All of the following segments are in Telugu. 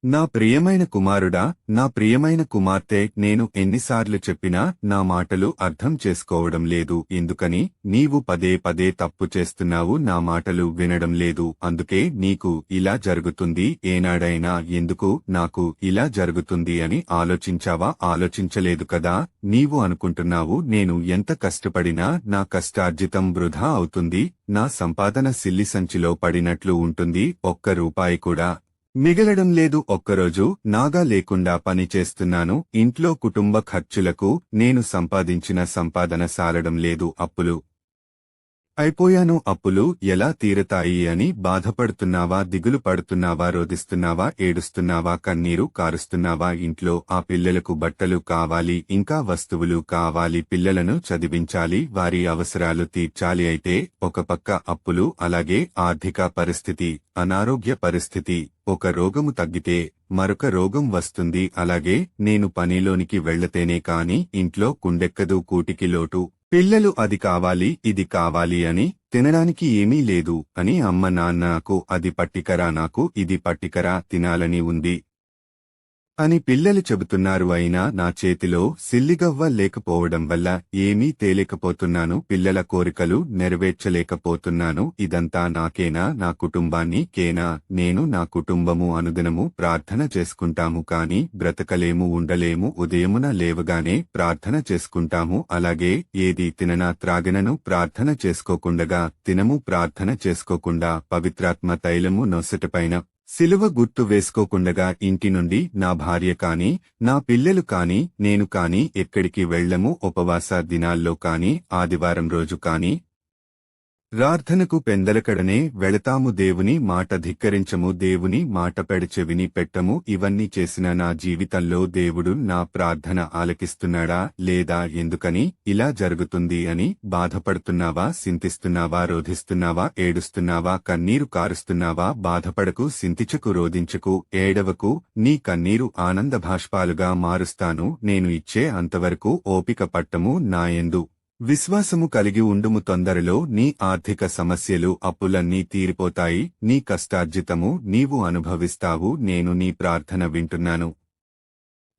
నా ప్రియమైన కుమారుడా, నా ప్రియమైన కుమార్తె, నేను ఎన్నిసార్లు చెప్పినా నా మాటలు అర్థం చేసుకోవడం లేదు. ఎందుకని నీవు పదే పదే తప్పు చేస్తున్నావు? నా మాటలు వినడం లేదు. అందుకే నీకు ఇలా జరుగుతుంది. ఏనాడైనా ఎందుకు నాకు ఇలా జరుగుతుంది అని ఆలోచించావా? ఆలోచించలేదు కదా. నీవు అనుకుంటున్నావు నేను ఎంత కష్టపడినా నా కష్టార్జితం వృధా అవుతుంది, నా సంపాదన సిల్లి సంచిలో పడినట్లు ఉంటుంది, ఒక్క రూపాయి కూడా మిగలడం లేదు. ఒక్కరోజు నాగా లేకుండా పని చేస్తున్నాను. ఇంట్లో కుటుంబ ఖర్చులకు నేను సంపాదించిన సంపాదన సాలడం లేదు. అప్పులు అయిపోయాను. అప్పులు ఎలా తీరతాయి అని బాధపడుతున్నావా? దిగులు పడుతున్నావా? రోదిస్తున్నావా? ఏడుస్తున్నావా? కన్నీరు కారుస్తున్నావా? ఇంట్లో ఆ పిల్లలకు బట్టలు కావాలి, ఇంకా వస్తువులు కావాలి, పిల్లలను చదివించాలి, వారి అవసరాలు తీర్చాలి. అయితే ఒక పక్క అప్పులు, అలాగే ఆర్థిక పరిస్థితి, అనారోగ్య పరిస్థితి. ఒక రోగము తగ్గితే మరొక రోగం వస్తుంది. అలాగే నేను పనిలోనికి వెళ్లతేనే కాని ఇంట్లో కుండెక్కదు, కూటికి లోటు. పిల్లలు అది కావాలి, ఇది కావాలి అని, తినడానికి ఏమీ లేదు అని అమ్మ నాన్న, నాకు అది పట్టికరా, నాకు ఇది పట్టికరా, తినాలని ఉంది అని పిల్లలు చెబుతున్నారు. అయినా నా చేతిలో సిల్లిగవ్వ లేకపోవడం వల్ల ఏమీ తేలేకపోతున్నాను. పిల్లల కోరికలు నెరవేర్చలేకపోతున్నాను. ఇదంతా నాకేనా? నా కుటుంబాన్ని కేనా? నేను, నా కుటుంబము అనుదినము ప్రార్థన చేసుకుంటాము, కాని బ్రతకలేము, ఉండలేము. ఉదయమున లేవగానే ప్రార్థన చేసుకుంటాము, అలాగే ఏది తిననా త్రాగినను ప్రార్థన చేసుకోకుండగా తినము. ప్రార్థన చేసుకోకుండా పవిత్రాత్మ తైలము నొసటిపైన సిలువ గుర్తు వేసుకోకుండగా ఇంటి నుండి నా భార్య కాని, నా పిల్లలు కాని, నేను కాని ఎక్కడికి వెళ్లము. ఉపవాస దినాల్లో కాని, ఆదివారం రోజు కాని ప్రార్థనకు పెందలకడనే వెళతాము. దేవుని మాట ధిక్కరించము, దేవుని మాట పెడచెవిని పెట్టము. ఇవన్నీ చేసిన నా జీవితంలో దేవుడు నా ప్రార్థన ఆలకిస్తున్నాడా లేదా? ఎందుకని ఇలా జరుగుతుంది అని బాధపడుతున్నావా? సింతిస్తున్నావా? రోధిస్తున్నావా? ఏడుస్తున్నావా? కన్నీరు కారుస్తున్నావా? బాధపడకు, సింతించకు, రోదించకు, ఏడవకు. నీ కన్నీరు ఆనంద భాష్పాలుగా మారుస్తాను. నేను ఇచ్చే అంతవరకు ఓపిక పట్టము. నాయందు విశ్వాసము కలిగి ఉండుము. తొందరలో నీ ఆర్థిక సమస్యలు, అప్పులన్నీ తీరిపోతాయి. నీ కష్టార్జితము నీవు అనుభవిస్తావు. నేను నీ ప్రార్థన వింటున్నాను.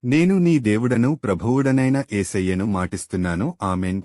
నేను నీ దేవుడను, ప్రభువుడనైన యేసయ్యను మాటిస్తున్నాను. ఆమెన్.